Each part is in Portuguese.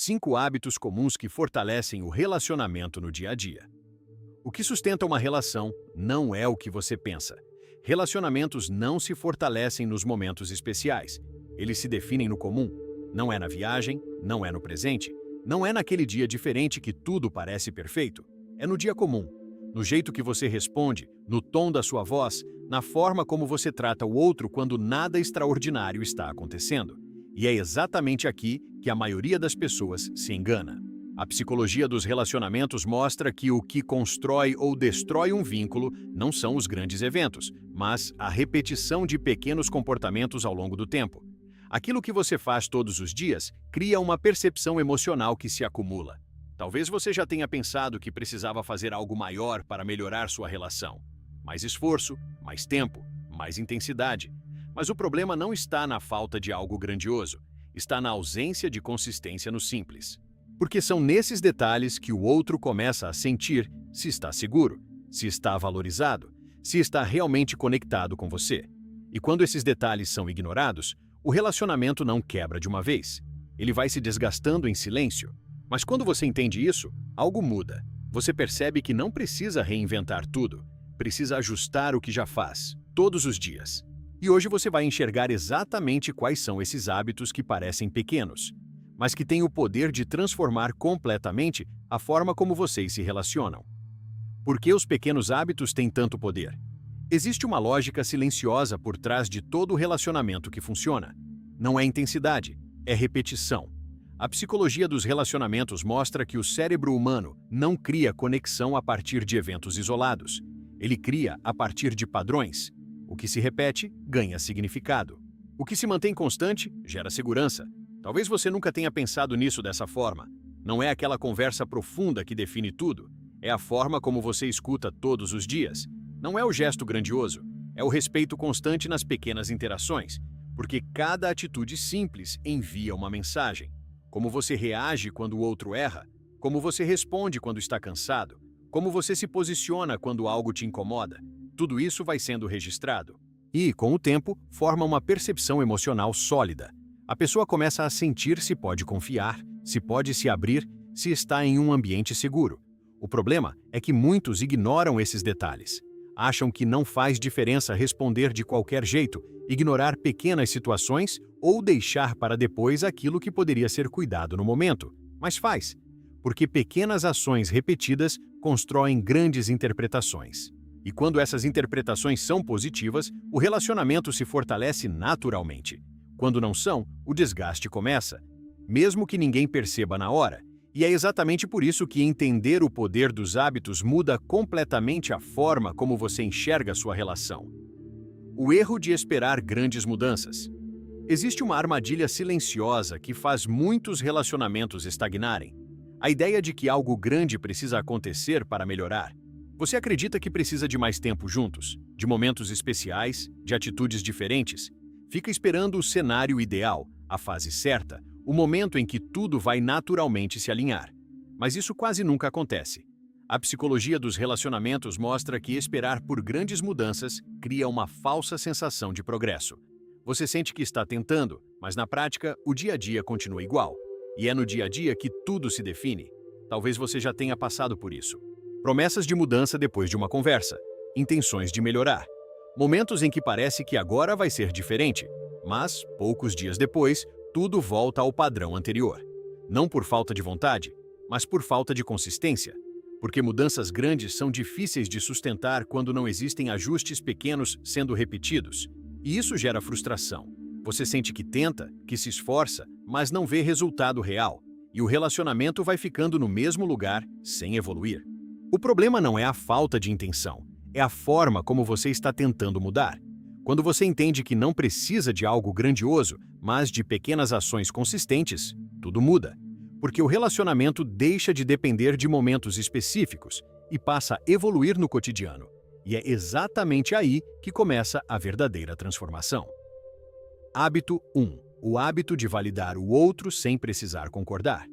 5 hábitos comuns que fortalecem o relacionamento no dia a dia. O que sustenta uma relação não é o que você pensa. Relacionamentos não se fortalecem nos momentos especiais. Eles se definem no comum. Não é na viagem, não é no presente, não é naquele dia diferente que tudo parece perfeito. É no dia comum, no jeito que você responde, no tom da sua voz, na forma como você trata o outro quando nada extraordinário está acontecendo. E é exatamente aqui que a maioria das pessoas se engana. A psicologia dos relacionamentos mostra que o que constrói ou destrói um vínculo não são os grandes eventos, mas a repetição de pequenos comportamentos ao longo do tempo. Aquilo que você faz todos os dias cria uma percepção emocional que se acumula. Talvez você já tenha pensado que precisava fazer algo maior para melhorar sua relação. Mais esforço, mais tempo, mais intensidade. Mas o problema não está na falta de algo grandioso, está na ausência de consistência no simples. Porque são nesses detalhes que o outro começa a sentir se está seguro, se está valorizado, se está realmente conectado com você. E quando esses detalhes são ignorados, o relacionamento não quebra de uma vez. Ele vai se desgastando em silêncio. Mas quando você entende isso, algo muda. Você percebe que não precisa reinventar tudo. Precisa ajustar o que já faz, todos os dias. E hoje você vai enxergar exatamente quais são esses hábitos que parecem pequenos, mas que têm o poder de transformar completamente a forma como vocês se relacionam. Por que os pequenos hábitos têm tanto poder? Existe uma lógica silenciosa por trás de todo o relacionamento que funciona. Não é intensidade, é repetição. A psicologia dos relacionamentos mostra que o cérebro humano não cria conexão a partir de eventos isolados. Ele cria a partir de padrões. O que se repete ganha significado. O que se mantém constante gera segurança. Talvez você nunca tenha pensado nisso dessa forma. Não é aquela conversa profunda que define tudo. É a forma como você escuta todos os dias. Não é o gesto grandioso. É o respeito constante nas pequenas interações. Porque cada atitude simples envia uma mensagem. Como você reage quando o outro erra. Como você responde quando está cansado. Como você se posiciona quando algo te incomoda. Tudo isso vai sendo registrado. E, com o tempo, forma uma percepção emocional sólida. A pessoa começa a sentir se pode confiar, se pode se abrir, se está em um ambiente seguro. O problema é que muitos ignoram esses detalhes. Acham que não faz diferença responder de qualquer jeito, ignorar pequenas situações ou deixar para depois aquilo que poderia ser cuidado no momento. Mas faz, porque pequenas ações repetidas constroem grandes interpretações. E quando essas interpretações são positivas, o relacionamento se fortalece naturalmente. Quando não são, o desgaste começa, mesmo que ninguém perceba na hora. E é exatamente por isso que entender o poder dos hábitos muda completamente a forma como você enxerga sua relação. O erro de esperar grandes mudanças. Existe uma armadilha silenciosa que faz muitos relacionamentos estagnarem. A ideia de que algo grande precisa acontecer para melhorar. Você acredita que precisa de mais tempo juntos, de momentos especiais, de atitudes diferentes? Fica esperando o cenário ideal, a fase certa, o momento em que tudo vai naturalmente se alinhar. Mas isso quase nunca acontece. A psicologia dos relacionamentos mostra que esperar por grandes mudanças cria uma falsa sensação de progresso. Você sente que está tentando, mas na prática o dia a dia continua igual. E é no dia a dia que tudo se define. Talvez você já tenha passado por isso. Promessas de mudança depois de uma conversa. Intenções de melhorar. Momentos em que parece que agora vai ser diferente, mas, poucos dias depois, tudo volta ao padrão anterior. Não por falta de vontade, mas por falta de consistência. Porque mudanças grandes são difíceis de sustentar quando não existem ajustes pequenos sendo repetidos. E isso gera frustração. Você sente que tenta, que se esforça, mas não vê resultado real. E o relacionamento vai ficando no mesmo lugar, sem evoluir. O problema não é a falta de intenção, é a forma como você está tentando mudar. Quando você entende que não precisa de algo grandioso, mas de pequenas ações consistentes, tudo muda. Porque o relacionamento deixa de depender de momentos específicos e passa a evoluir no cotidiano. E é exatamente aí que começa a verdadeira transformação. Hábito 1. O hábito de validar o outro sem precisar concordar.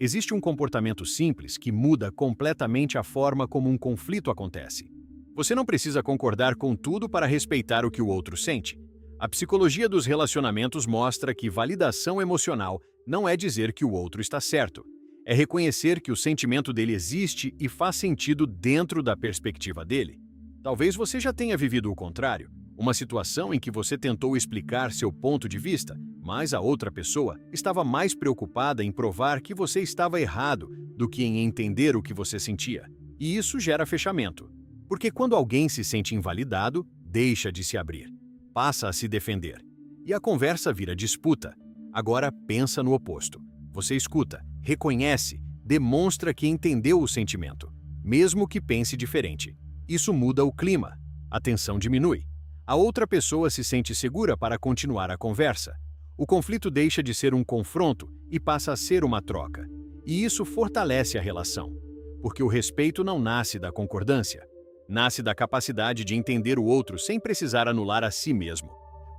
Existe um comportamento simples que muda completamente a forma como um conflito acontece. Você não precisa concordar com tudo para respeitar o que o outro sente. A psicologia dos relacionamentos mostra que validação emocional não é dizer que o outro está certo. É reconhecer que o sentimento dele existe e faz sentido dentro da perspectiva dele. Talvez você já tenha vivido o contrário, uma situação em que você tentou explicar seu ponto de vista, mas a outra pessoa estava mais preocupada em provar que você estava errado do que em entender o que você sentia. E isso gera fechamento. Porque quando alguém se sente invalidado, deixa de se abrir, passa a se defender. E a conversa vira disputa. Agora pensa no oposto. Você escuta, reconhece, demonstra que entendeu o sentimento, mesmo que pense diferente. Isso muda o clima. A tensão diminui. A outra pessoa se sente segura para continuar a conversa. O conflito deixa de ser um confronto e passa a ser uma troca. E isso fortalece a relação, porque o respeito não nasce da concordância. Nasce da capacidade de entender o outro sem precisar anular a si mesmo.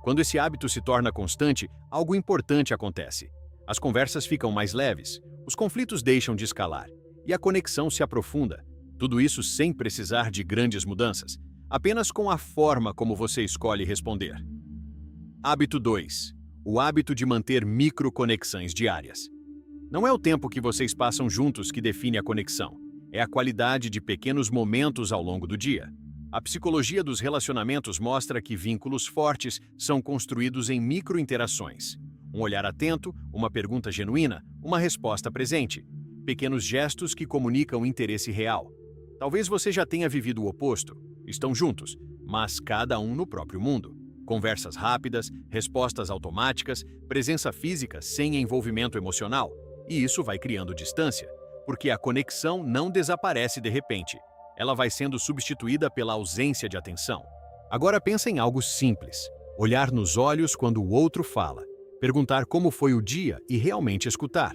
Quando esse hábito se torna constante, algo importante acontece. As conversas ficam mais leves, os conflitos deixam de escalar e a conexão se aprofunda. Tudo isso sem precisar de grandes mudanças, apenas com a forma como você escolhe responder. Hábito 2. O hábito de manter microconexões diárias. Não é o tempo que vocês passam juntos que define a conexão, é a qualidade de pequenos momentos ao longo do dia. A psicologia dos relacionamentos mostra que vínculos fortes são construídos em microinterações. Um olhar atento, uma pergunta genuína, uma resposta presente. Pequenos gestos que comunicam interesse real. Talvez você já tenha vivido o oposto. Estão juntos, mas cada um no próprio mundo. Conversas rápidas, respostas automáticas, presença física sem envolvimento emocional. E isso vai criando distância, porque a conexão não desaparece de repente. Ela vai sendo substituída pela ausência de atenção. Agora pensa em algo simples. Olhar nos olhos quando o outro fala. Perguntar como foi o dia e realmente escutar.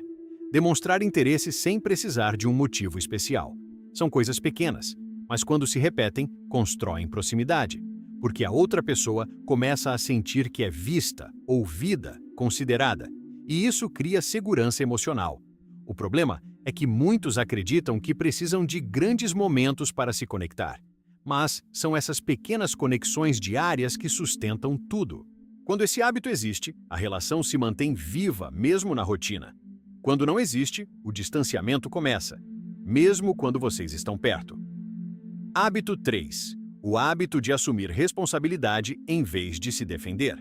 Demonstrar interesse sem precisar de um motivo especial. São coisas pequenas, mas quando se repetem, constroem proximidade. Porque a outra pessoa começa a sentir que é vista, ouvida, considerada. E isso cria segurança emocional. O problema é que muitos acreditam que precisam de grandes momentos para se conectar. Mas são essas pequenas conexões diárias que sustentam tudo. Quando esse hábito existe, a relação se mantém viva mesmo na rotina. Quando não existe, o distanciamento começa, mesmo quando vocês estão perto. Hábito 3. O hábito de assumir responsabilidade em vez de se defender.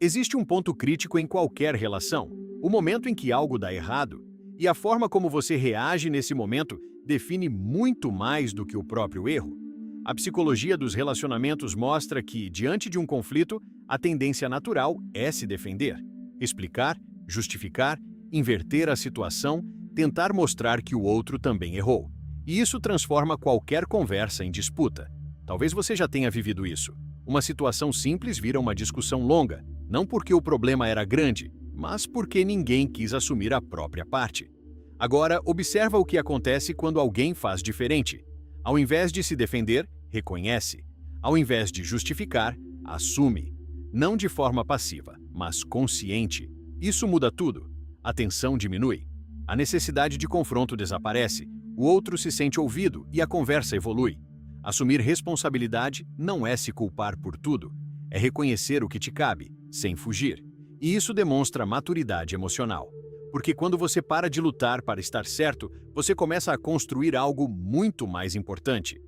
Existe um ponto crítico em qualquer relação, o momento em que algo dá errado, e a forma como você reage nesse momento define muito mais do que o próprio erro. A psicologia dos relacionamentos mostra que, diante de um conflito, a tendência natural é se defender, explicar, justificar, inverter a situação, tentar mostrar que o outro também errou. E isso transforma qualquer conversa em disputa. Talvez você já tenha vivido isso. Uma situação simples vira uma discussão longa, não porque o problema era grande, mas porque ninguém quis assumir a própria parte. Agora, observa o que acontece quando alguém faz diferente. Ao invés de se defender, reconhece. Ao invés de justificar, assume. Não de forma passiva, mas consciente. Isso muda tudo. A tensão diminui. A necessidade de confronto desaparece. O outro se sente ouvido e a conversa evolui. Assumir responsabilidade não é se culpar por tudo. É reconhecer o que te cabe, sem fugir. E isso demonstra maturidade emocional. Porque quando você para de lutar para estar certo, você começa a construir algo muito mais importante.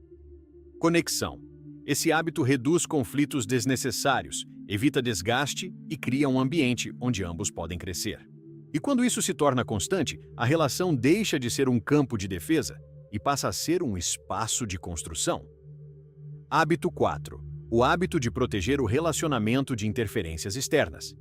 Conexão. Esse hábito reduz conflitos desnecessários, evita desgaste e cria um ambiente onde ambos podem crescer. E quando isso se torna constante, a relação deixa de ser um campo de defesa e passa a ser um espaço de construção. Hábito 4. O hábito de proteger o relacionamento de interferências externas.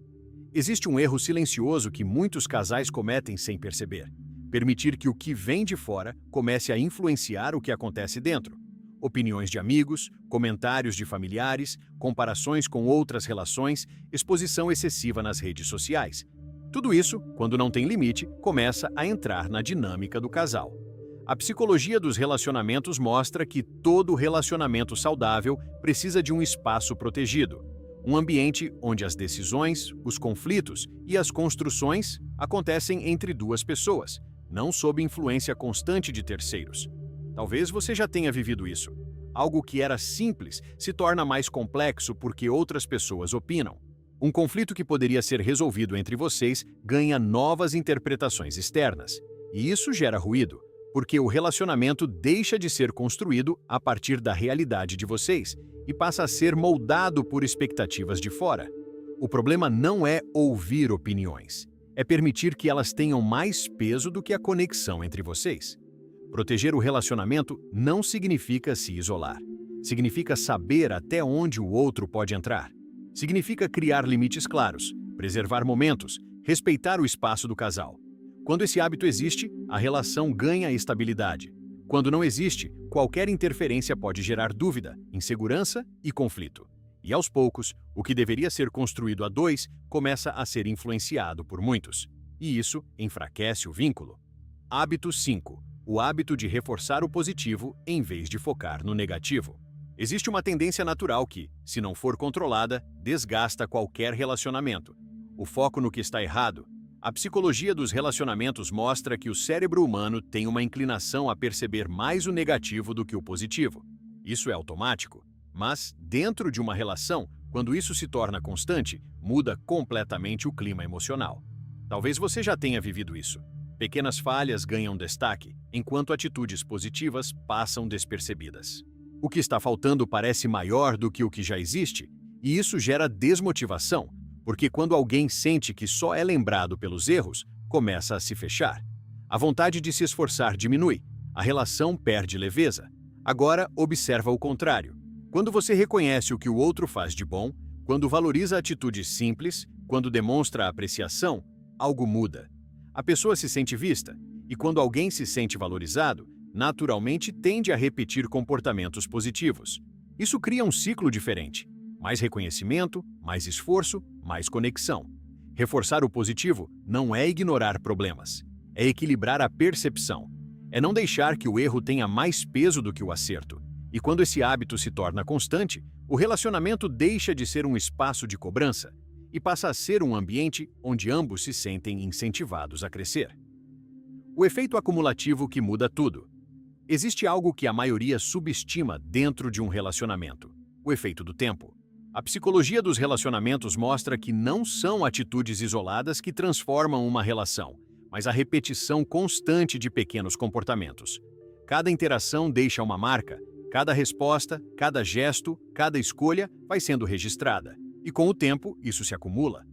Existe um erro silencioso que muitos casais cometem sem perceber. Permitir que o que vem de fora comece a influenciar o que acontece dentro. Opiniões de amigos, comentários de familiares, comparações com outras relações, exposição excessiva nas redes sociais. Tudo isso, quando não tem limite, começa a entrar na dinâmica do casal. A psicologia dos relacionamentos mostra que todo relacionamento saudável precisa de um espaço protegido. Um ambiente onde as decisões, os conflitos e as construções acontecem entre duas pessoas, não sob influência constante de terceiros. Talvez você já tenha vivido isso. Algo que era simples se torna mais complexo porque outras pessoas opinam. Um conflito que poderia ser resolvido entre vocês ganha novas interpretações externas. E isso gera ruído, porque o relacionamento deixa de ser construído a partir da realidade de vocês e passa a ser moldado por expectativas de fora. O problema não é ouvir opiniões, é permitir que elas tenham mais peso do que a conexão entre vocês. Proteger o relacionamento não significa se isolar. Significa saber até onde o outro pode entrar. Significa criar limites claros, preservar momentos, respeitar o espaço do casal. Quando esse hábito existe, a relação ganha estabilidade. Quando não existe, qualquer interferência pode gerar dúvida, insegurança e conflito. E aos poucos, o que deveria ser construído a dois começa a ser influenciado por muitos. E isso enfraquece o vínculo. Hábito 5. O hábito de reforçar o positivo em vez de focar no negativo. Existe uma tendência natural que, se não for controlada, desgasta qualquer relacionamento. O foco no que está errado. A psicologia dos relacionamentos mostra que o cérebro humano tem uma inclinação a perceber mais o negativo do que o positivo. Isso é automático, mas, dentro de uma relação, quando isso se torna constante, muda completamente o clima emocional. Talvez você já tenha vivido isso. Pequenas falhas ganham destaque, enquanto atitudes positivas passam despercebidas. O que está faltando parece maior do que o que já existe, e isso gera desmotivação, porque quando alguém sente que só é lembrado pelos erros, começa a se fechar. A vontade de se esforçar diminui, a relação perde leveza. Agora, observa o contrário. Quando você reconhece o que o outro faz de bom, quando valoriza atitudes simples, quando demonstra apreciação, algo muda. A pessoa se sente vista, e quando alguém se sente valorizado, naturalmente tende a repetir comportamentos positivos. Isso cria um ciclo diferente. Mais reconhecimento, mais esforço, mais conexão. Reforçar o positivo não é ignorar problemas, é equilibrar a percepção. É não deixar que o erro tenha mais peso do que o acerto. E quando esse hábito se torna constante, o relacionamento deixa de ser um espaço de cobrança e passa a ser um ambiente onde ambos se sentem incentivados a crescer. O efeito acumulativo que muda tudo. Existe algo que a maioria subestima dentro de um relacionamento: o efeito do tempo. A psicologia dos relacionamentos mostra que não são atitudes isoladas que transformam uma relação, mas a repetição constante de pequenos comportamentos. Cada interação deixa uma marca, cada resposta, cada gesto, cada escolha vai sendo registrada. E com o tempo, isso se acumula.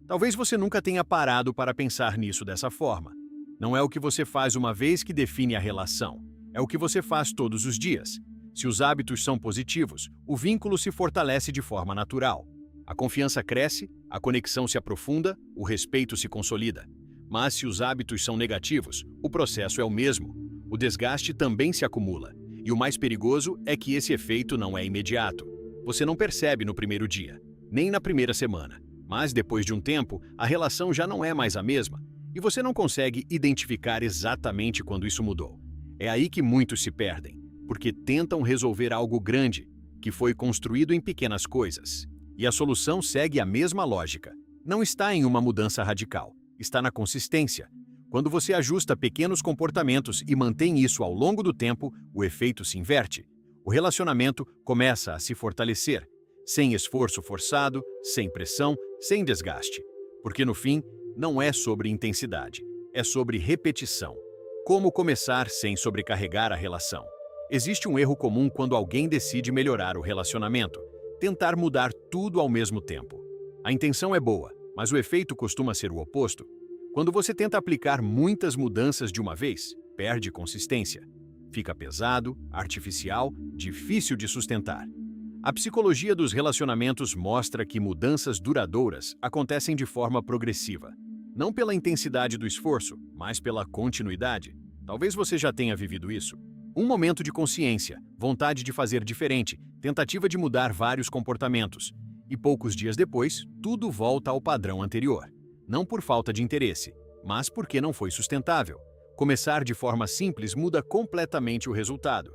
Talvez você nunca tenha parado para pensar nisso dessa forma. Não é o que você faz uma vez que define a relação, é o que você faz todos os dias. Se os hábitos são positivos, o vínculo se fortalece de forma natural. A confiança cresce, a conexão se aprofunda, o respeito se consolida. Mas se os hábitos são negativos, o processo é o mesmo. O desgaste também se acumula. E o mais perigoso é que esse efeito não é imediato. Você não percebe no primeiro dia, nem na primeira semana. Mas depois de um tempo, a relação já não é mais a mesma. E você não consegue identificar exatamente quando isso mudou. É aí que muitos se perdem, porque tentam resolver algo grande, que foi construído em pequenas coisas. E a solução segue a mesma lógica. Não está em uma mudança radical, está na consistência. Quando você ajusta pequenos comportamentos e mantém isso ao longo do tempo, o efeito se inverte. O relacionamento começa a se fortalecer, sem esforço forçado, sem pressão, sem desgaste. Porque no fim, não é sobre intensidade, é sobre repetição. Como começar sem sobrecarregar a relação? Existe um erro comum quando alguém decide melhorar o relacionamento: tentar mudar tudo ao mesmo tempo. A intenção é boa, mas o efeito costuma ser o oposto. Quando você tenta aplicar muitas mudanças de uma vez, perde consistência. Fica pesado, artificial, difícil de sustentar. A psicologia dos relacionamentos mostra que mudanças duradouras acontecem de forma progressiva. Não pela intensidade do esforço, mas pela continuidade. Talvez você já tenha vivido isso. Um momento de consciência, vontade de fazer diferente, tentativa de mudar vários comportamentos. E poucos dias depois, tudo volta ao padrão anterior. Não por falta de interesse, mas porque não foi sustentável. Começar de forma simples muda completamente o resultado.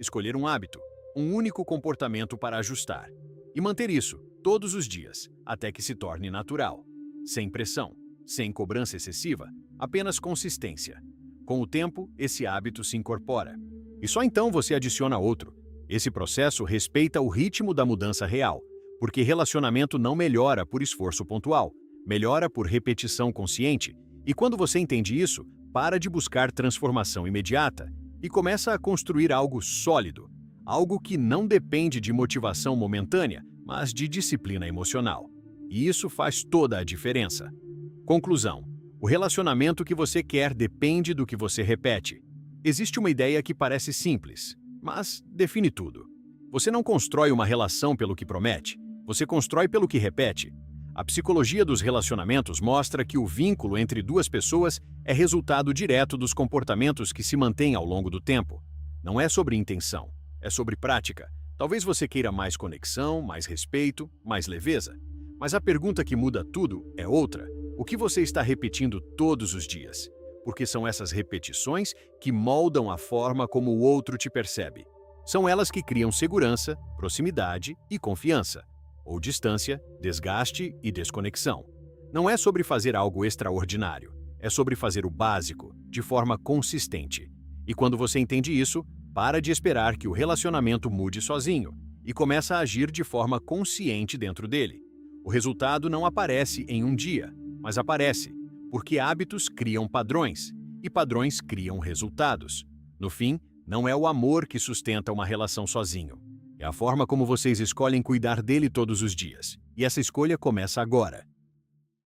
Escolher um hábito, um único comportamento para ajustar. E manter isso, todos os dias, até que se torne natural. Sem pressão, sem cobrança excessiva, apenas consistência. Com o tempo, esse hábito se incorpora. E só então você adiciona outro. Esse processo respeita o ritmo da mudança real, Porque relacionamento não melhora por esforço pontual, melhora por repetição consciente. E quando você entende isso, para de buscar transformação imediata e começa a construir algo sólido, algo que não depende de motivação momentânea, mas de disciplina emocional. E isso faz toda a diferença. Conclusão: o relacionamento que você quer depende do que você repete. Existe uma ideia que parece simples, mas define tudo. Você não constrói uma relação pelo que promete, você constrói pelo que repete. A psicologia dos relacionamentos mostra que o vínculo entre duas pessoas é resultado direto dos comportamentos que se mantêm ao longo do tempo. Não é sobre intenção, é sobre prática. Talvez você queira mais conexão, mais respeito, mais leveza. Mas a pergunta que muda tudo é outra. O que você está repetindo todos os dias? Porque são essas repetições que moldam a forma como o outro te percebe. São elas que criam segurança, proximidade e confiança, ou distância, desgaste e desconexão. Não é sobre fazer algo extraordinário, é sobre fazer o básico, de forma consistente. E quando você entende isso, para de esperar que o relacionamento mude sozinho e começa a agir de forma consciente dentro dele. O resultado não aparece em um dia, mas aparece porque hábitos criam padrões e padrões criam resultados. No fim, não é o amor que sustenta uma relação sozinho. É a forma como vocês escolhem cuidar dele todos os dias. E essa escolha começa agora.